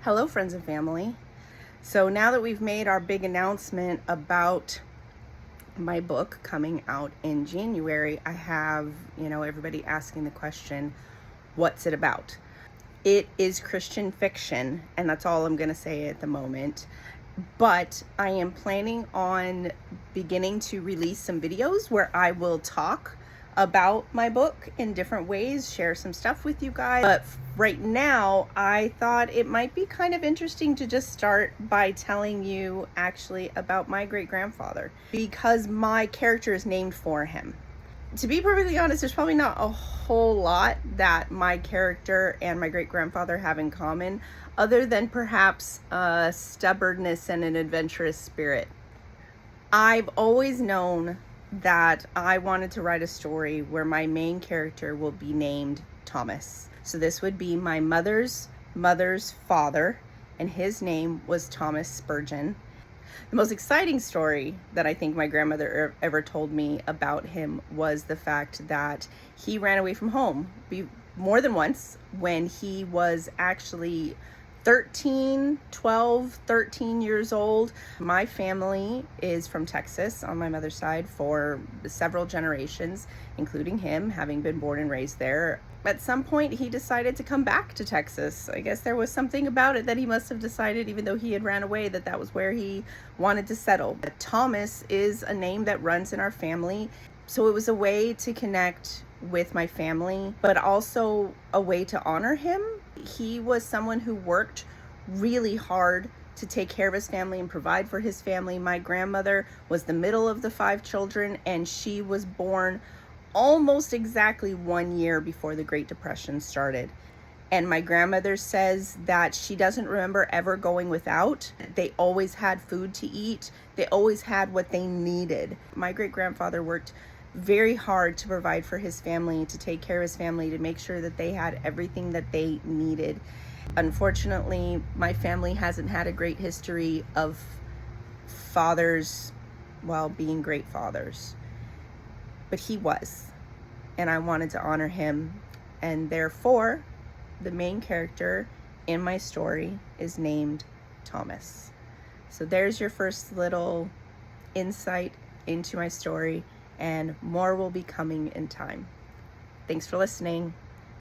Hello, friends and family. So now that we've made our big announcement about my book coming out in January, I have, everybody asking the question, what's it about? It is Christian fiction, and that's all I'm going to say at the moment. But I am planning on beginning to release some videos where I will talk about my book in different ways, share some stuff with you guys. But right now, I thought it might be kind of interesting to just start by telling you actually about my great-grandfather, because my character is named for him. To be perfectly honest, there's probably not a whole lot that my character and my great-grandfather have in common, other than perhaps stubbornness and an adventurous spirit. I've always known that I wanted to write a story where my main character will be named Thomas. So this would be my mother's father, and his name was Thomas Spurgeon. The most exciting story that I think my grandmother ever told me about him was the fact that he ran away from home more than once when he was actually 13 years old. My family is from Texas on my mother's side for several generations, including him having been born and raised there. At some point, he decided to come back to Texas. I guess there was something about it that he must have decided, even though he had ran away, that was where he wanted to settle. But Thomas is a name that runs in our family, so it was a way to connect with my family, but also a way to honor him. He was someone who worked really hard to take care of his family and provide for his family. My grandmother was the middle of the 5 children, and she was born almost exactly 1 year before the Great Depression started. And my grandmother says that she doesn't remember ever going without. They always had food to eat. They always had what they needed. My great-grandfather worked very hard to provide for his family, to take care of his family, to make sure that they had everything that they needed. Unfortunately, my family hasn't had a great history of fathers, being great fathers. But he was, and I wanted to honor him, and therefore, the main character in my story is named Thomas. So there's your first little insight into my story, and more will be coming in time. Thanks for listening.